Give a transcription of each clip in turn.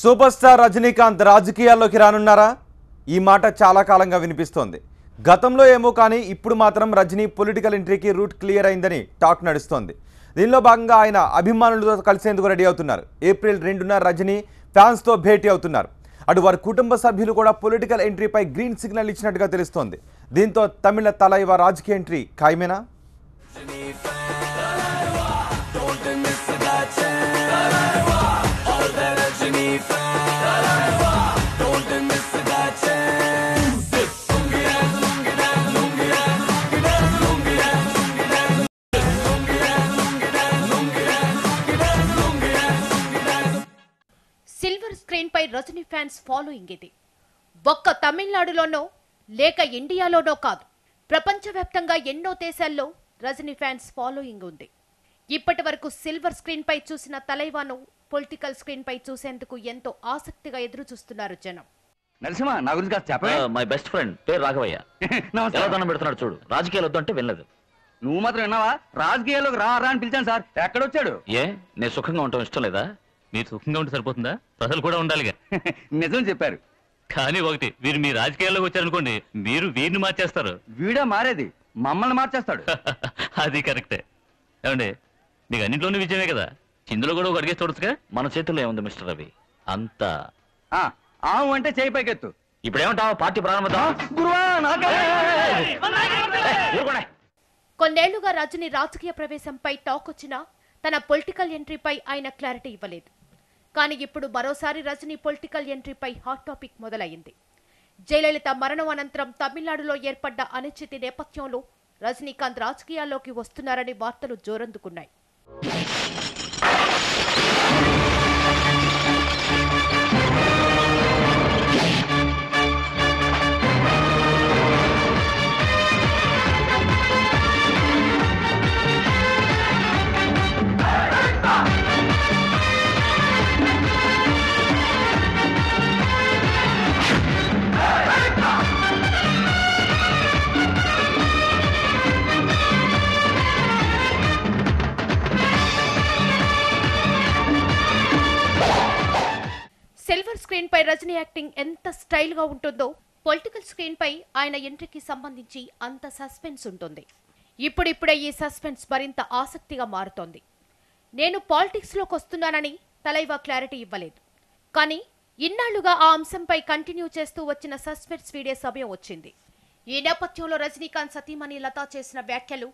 Super star Rajinikanth రాజకీయాల్లోకి రానున్నారా? ఈ మాట చాలా కాలంగా వినిపిస్తోంది. గతంలో ఏమో కానీ ఇప్పుడు మాత్రం రజనీ పొలిటికల్ ఎంట్రీకి రూట్ క్లియర్ అయిందని టాక్ నడుస్తోంది. దీనిలో భాగంగా ఆయన అభిమానులతో కలిసేందుకు రెడీ అవుతున్నారు. ఏప్రిల్ 2న రజనీ ఫ్యాన్స్తో భేటీ అవుతున్నారు. అటు వారి కుటుంబ సభ్యులు కూడా పొలిటికల్ ఎంట్రీపై గ్రీన్ సిగ్నల్ ఇచ్చినట్టుగా తెలుస్తోంది. దీంతో తమిళ తలైవ రాజకీయ ఎంట్రీ ఖాయమేనా? సిల్వర్ స్క్రీన్ పై రజనీ ఫ్యాన్స్ ఫాలోయింగ్ ఇది ఒక్క తమిళనాడులోనో లేక ఇండియాలోనో కాదు, ప్రపంచవ్యాప్తంగా ఎన్నో దేశాల్లో రజనీ ఫ్యాన్స్ ఫాలోయింగ్ ఉంది. ఇప్పటి వరకు సిల్వర్ స్క్రీన్ పై చూసిన తలైవాను పొలిటికల్ స్క్రీన్ పై చూసేందుకు ఎంతో ఆసక్తిగా ఎదురు చూస్తున్నారు జనం. నరసింహ, నా గురించి కాస్త చెప్పే. మై బెస్ట్ ఫ్రెండ్ పేరు రాఘవయ్య. దండం పెడుతున్నాడు చూడు. రాజకీయాలు వద్దంటే వెళ్ళదు. నువ్వు మాత్రం విన్నావా? రాజకీయాల్లోకి రా రా అని పిలిచాను సార్. ఎక్కడొచ్చాడు? ఏ నేను సుఖంగా ఉండటం ఇష్టం లేదా? మీరు సుఖంగా ఉంటే సరిపోతుందా? ప్రజలు కూడా ఉండాలిగా. నిజం చెప్పారు. కానీ ఒకటి, వీరు మీ రాజకీయాల్లోకి వచ్చారనుకోండి, మీరు వీరిని మార్చేస్తారు. వీడా మారేది? మమ్మల్ని మార్చేస్తాడు. అది కరెక్టే. ఏమండి, మీకు అన్నింటిలోనూ విజయమే కదా. ఇందులో కూడా ఒక అడిగేసి చూడొచ్చుగా. మన చేతుల్లో ఏముంది మిస్టర్ రవి? అంతా ఆవు అంటే చేయి పైకెత్తు. ఇప్పుడు ఏమంటావు? పార్టీ ప్రారంభిద్దాం. కొన్నేళ్లుగా రజనీ రాజకీయ ప్రవేశంపై టాక్ వచ్చినా తన పొలిటికల్ ఎంట్రీపై ఆయన క్లారిటీ ఇవ్వలేదు. కానీ ఇప్పుడు మరోసారి రజనీ పొలిటికల్ ఎంట్రీపై హాట్ టాపిక్ మొదలైంది. జయలలిత మరణం అనంతరం తమిళనాడులో ఏర్పడ్డ అనిశ్చితి నేపథ్యంలో రజనీకాంత్ రాజకీయాల్లోకి వస్తున్నారని వార్తలు జోరందుకున్నాయి. సిల్వర్ స్క్రీన్ పై రజనీ యాక్టింగ్ ఎంత స్టైల్ గా ఉంటుందో, పొలిటికల్ స్క్రీన్ పై ఆయన ఎంట్రీకి సంబంధించి అంత సస్పెన్స్ ఉంటుంది. ఇప్పుడిప్పుడే ఈ సస్పెన్స్ మరింత ఆసక్తిగా మారుతోంది. నేను పాలిటిక్స్ లోకి వస్తున్నానని తలైవా క్లారిటీ ఇవ్వలేదు. కానీ ఇన్నాళ్లుగా ఆ అంశంపై కంటిన్యూ చేస్తూ వచ్చిన సస్పెన్స్ వీడే సమయం వచ్చింది. ఈ నేపథ్యంలో రజనీకాంత్ సతీమణి లతా చేసిన వ్యాఖ్యలు,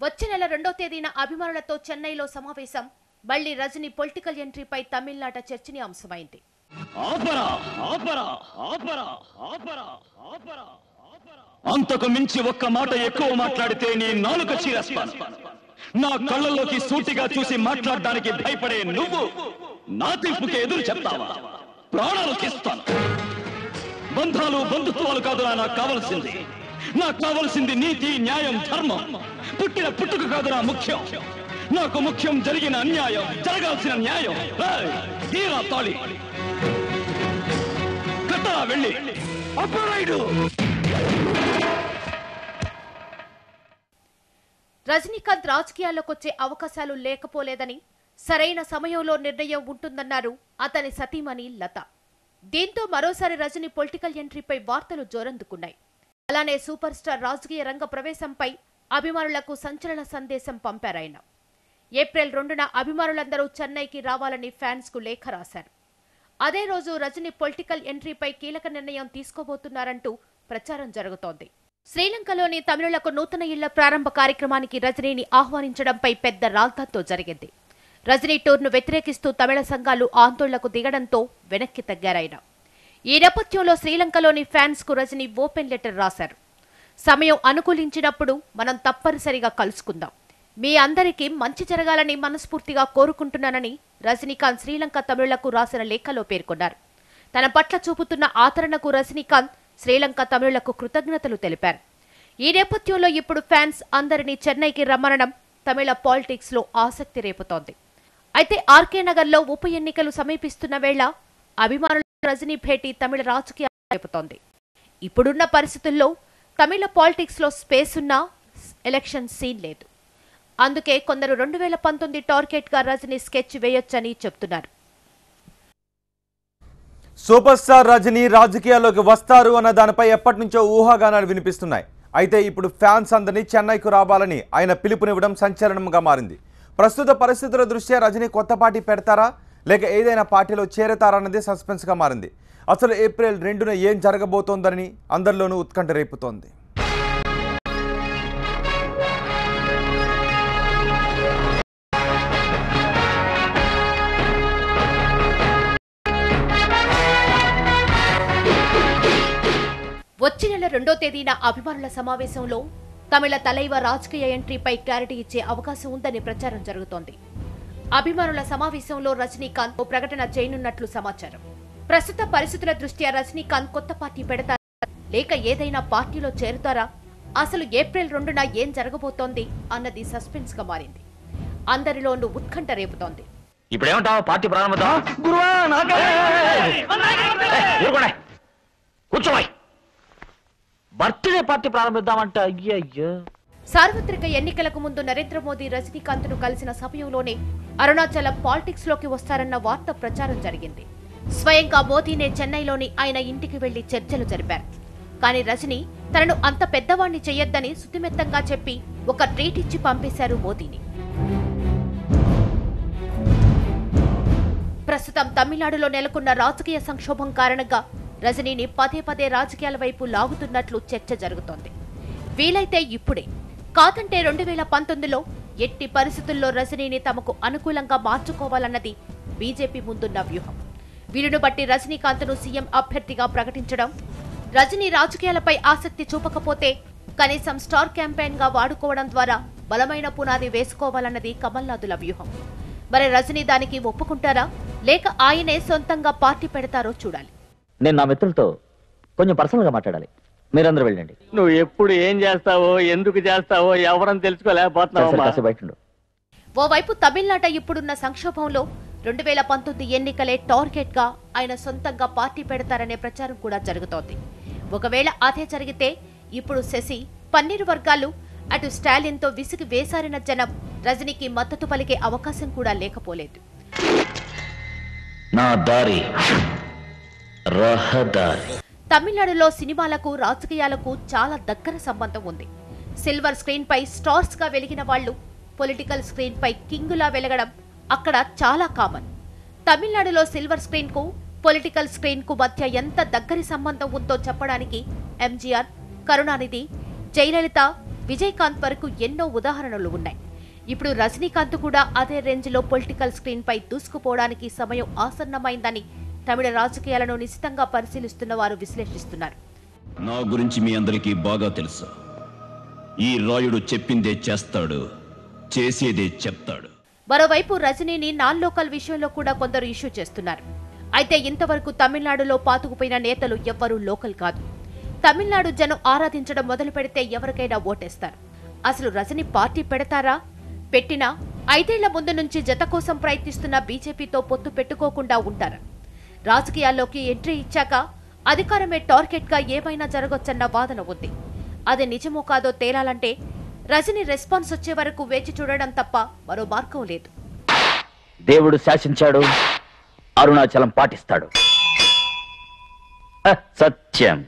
వచ్చే నెల 2వ తేదీన అభిమానులతో చెన్నైలో సమావేశం, మళ్లీ రజనీ పొలిటికల్ ఎంట్రీపై తమిళనాట చర్చనీయాంశమైంది. అంతకు మించి ఒక్క మాట ఎక్కువ మాట్లాడితే నీ నాలుక చీరేస్తాను. నా కళ్ళల్లోకి సూటిగా చూసి మాట్లాడడానికి భయపడే నువ్వు నా తీర్పుకి ఎదురు చెప్తావా? ప్రాణాలు తీస్తాను. బంధాలు బంధుత్వాలు కాదు నాకు కావలసింది. నాకు కావలసింది నీతి, న్యాయం, ధర్మం. పుట్టిన పుట్టుక కాదు నా ముఖ్యం. నాకు ముఖ్యం జరిగిన అన్యాయం, జరగాల్సిన న్యాయం. తీరా తాళి కట్టరా వెళ్ళి. రజనీకాంత్ రాజకీయాల్లోకి వచ్చే అవకాశాలు లేకపోలేదని, సరైన సమయంలో నిర్ణయం ఉంటుందన్నారు అతని సతీమణి లత. దీంతో మరోసారి రజనీ పొలిటికల్ ఎంట్రీపై వార్తలు జోరందుకున్నాయి. అలానే సూపర్ స్టార్ రాజకీయ రంగ ప్రవేశంపై అభిమానులకు సంచలన సందేశం పంపారాయన. ఏప్రిల్ 2న అభిమానులందరూ చెన్నైకి రావాలని ఫ్యాన్స్ కు లేఖ రాశారు. అదే రోజు రజనీ పొలిటికల్ ఎంట్రీపై కీలక నిర్ణయం తీసుకోబోతున్నారంటూ ప్రచారం జరుగుతోంది. శ్రీలంకలోని తమిళులకు నూతన ఇళ్ల ప్రారంభ కార్యక్రమానికి రజనీని ఆహ్వానించడంపై పెద్ద రాల్తాతో జరిగింది. రజనీ టూర్ను వ్యతిరేకిస్తూ తమిళ సంఘాలు ఆందోళనకు దిగడంతో వెనక్కి తగ్గారాయన. ఈ నేపథ్యంలో శ్రీలంకలోని ఫ్యాన్స్ కు రజనీ ఓపెన్ లెటర్ రాశారు. సమయం అనుకూలించినప్పుడు మనం తప్పనిసరిగా కలుసుకుందాం. మీ అందరికీ మంచి జరగాలని మనస్ఫూర్తిగా కోరుకుంటున్నానని రజనీకాంత్ శ్రీలంక తమిళులకు రాసిన లేఖలో పేర్కొన్నారు. తన పట్ల చూపుతున్న ఆదరణకు రజనీకాంత్ శ్రీలంక తమిళులకు కృతజ్ఞతలు తెలిపారు. ఈ నేపథ్యంలో ఇప్పుడు ఫ్యాన్స్ అందరినీ చెన్నైకి రమ్మనడం తమిళ పాలిటిక్స్ లో ఆసక్తి రేపుతోంది. అయితే ఆర్కే నగర్లో ఉప ఎన్నికలు సమీపిస్తున్న వేళ అభిమానుల రజనీ భేటీ తమిళ రాజకీయాలు రేపుతోంది. ఇప్పుడున్న పరిస్థితుల్లో తమిళ పాలిటిక్స్ లో స్పేస్ ఉన్నా ఎలక్షన్ సీన్ లేదు. అందుకే కొందరు 2019 టార్గెట్ గా రజనీ స్కెచ్ వేయొచ్చని చెప్తున్నారు. సూపర్ స్టార్ రజనీ రాజకీయాల్లోకి వస్తారు అన్న దానిపై ఎప్పటి నుంచో ఊహాగానాలు వినిపిస్తున్నాయి. అయితే ఇప్పుడు ఫ్యాన్స్ అందరినీ చెన్నైకు రావాలని ఆయన పిలుపునివ్వడం సంచలనంగా మారింది. ప్రస్తుత పరిస్థితుల దృష్ట్యా రజనీ కొత్త పార్టీ పెడతారా లేక ఏదైనా పార్టీలో చేరతారా అన్నది సస్పెన్స్గా మారింది. అసలు ఏప్రిల్ 2న ఏం జరగబోతోందని అందరిలోనూ ఉత్కంఠ రేపుతోంది. వచ్చే నెల 2వ తేదీన అభిమానుల సమావేశంలో తమిళ తలైవ రాజకీయ ఎంట్రీపై క్లారిటీ ఇచ్చే అవకాశం ఉందని ప్రచారం జరుగుతోంది. అభిమానుల సమావేశంలో రజనీకాంత్ ఓ ప్రకటన చేయనున్నట్లు సమాచారం. ప్రస్తుత పరిస్థితుల దృష్ట్యా రజనీకాంత్ కొత్త పార్టీ పెడతారా లేక ఏదైనా పార్టీలో చేరుతారా, అసలు ఏప్రిల్ 2న ఏం జరగబోతోంది అన్నది సస్పెన్స్ గా మారింది. అందరిలోనూ ఉత్కంఠ రేపుతోంది. ఇప్పుడేమంటావు? పార్టీ ప్రారంభిద్దాం. కూర్చోవాయి. బర్త్డే పార్టీ ప్రారంభిద్దామంట. అయ్యయ్యో. సార్వత్రిక ఎన్నికలకు ముందు నరేంద్ర మోదీ రజనీకాంత్ ను కలిసిన సమయంలోనే అరుణాచలం పాలిటిక్స్ లోకి వస్తారన్న వార్త ప్రచారం జరిగింది. స్వయంగా మోదీనే చెన్నైలోని ఆయన ఇంటికి వెళ్లి చర్చలు జరిపారు. కానీ రజనీ తనను అంత పెద్దవాణ్ణి చెయ్యొద్దని సుతిమెత్తంగా చెప్పి ఒక ట్వీట్ ఇచ్చి పంపేశారు మోదీని. ప్రస్తుతం తమిళనాడులో నెలకొన్న రాజకీయ సంక్షోభం కారణంగా రజనీని పదే పదే రాజకీయాల వైపు లాగుతున్నట్లు చర్చ జరుగుతోంది. వీలైతే ఇప్పుడే, కాదంటే 2019లో ఎట్టి పరిస్థితుల్లో రజనీని తమకు అనుకూలంగా మార్చుకోవాలన్నది బీజేపీ ముందున్న వ్యూహం. వీరును బట్టి రజనీకాంత్ను సీఎం అభ్యర్థిగా ప్రకటించడం, రజనీ రాజకీయాలపై ఆసక్తి చూపకపోతే కనీసం స్టార్ క్యాంపెయిన్ గా వాడుకోవడం ద్వారా బలమైన పునాది వేసుకోవాలన్నది కమల్నాథుల వ్యూహం. మరి రజనీ దానికి ఒప్పుకుంటారా లేక ఆయనే సొంతంగా పార్టీ పెడతారో చూడాలి. నేను నా మిత్రులతో కొంచెం పర్సనల్ గా మాట్లాడాలి. మీరందరూ వెళ్ళండి. నువ్వు ఎప్పుడు ఏం చేస్తావో ఎందుకు చేస్తావో ఎవరని తెలుసుకోలేకపోతున్నావు. ఓవైపు తమిళనాట ఇప్పుడున్న సంక్షోభంలో 2019 ఎన్నికలే టార్గెట్ గా ఆయన సొంతంగా పార్టీ పెడతారనే ప్రచారం కూడా జరుగుతోంది. ఒకవేళ అదే జరిగితే ఇప్పుడు శశి, పన్నీరు వర్గాలు, అటు స్టాలిన్ తో విసిగి వేసారిన జనం రజనీకి మద్దతు పలికే అవకాశం కూడా లేకపోలేదు. నా దారి రహదారి. తమిళనాడులో సినిమాలకు రాజకీయాలకు చాలా దగ్గర సంబంధం ఉంది. సిల్వర్ స్క్రీన్ పై స్టార్స్ గా వెలిగిన వాళ్లు పొలిటికల్ స్క్రీన్ పై కింగులా వెలగడం అక్కడ చాలా కామన్. తమిళనాడులో సిల్వర్ స్క్రీన్ కు పొలిటికల్ స్క్రీన్ కు మధ్య ఎంత దగ్గరి సంబంధం ఉందో చెప్పడానికి ఎంజీఆర్, కరుణానిధి, జయలలిత, విజయకాంత్ వరకు ఎన్నో ఉదాహరణలు ఉన్నాయి. ఇప్పుడు రజనీకాంత్ కూడా అదే రేంజ్ లో పొలిటికల్ స్క్రీన్ పై దూసుకుపోవడానికి సమయం ఆసన్నమైందని తమిళ రాజకీయాలను నిశితంగా పరిశీలిస్తున్న వారు విశ్లేషిస్తున్నారు. నా గురించి మీ అందరికీ బాగా తెలుసు. ఈ రాయుడు చెప్పిందే చేస్తాడు, చేసేదే చెప్తాడు. మరోవైపు రజనీని నాన్ లోకల్ విషయంలో కూడా కొందరు ఇష్యూ చేస్తున్నారు. అయితే ఇంతవరకు తమిళనాడులో పాతుకుపోయిన నేతలు ఎవ్వరూ లోకల్ కాదు. తమిళనాడు జనం ఆరాధించడం మొదలు పెడితే ఎవరికైనా ఓటేస్తారు. అసలు రజనీ పార్టీ పెడతారా? పెట్టినా 5 ఏళ్ల ముందు నుంచి జత కోసం ప్రయత్నిస్తున్న బీజేపీతో పొత్తు పెట్టుకోకుండా ఉంటారా? రాజకీయాల్లోకి ఎంట్రీ ఇచ్చాక అధికారమే టార్గెట్ గా ఏమైనా జరగొచ్చన్న వాదన ఉంది. అది నిజమో కాదో తేలాలంటే రజనీ రెస్పాన్స్ వచ్చే వరకు వేచి చూడడం తప్ప మరో మార్గం లేదు. దేవుడు శాసించాడు, అరుణాచలం పాటిస్తాడు. సత్యం.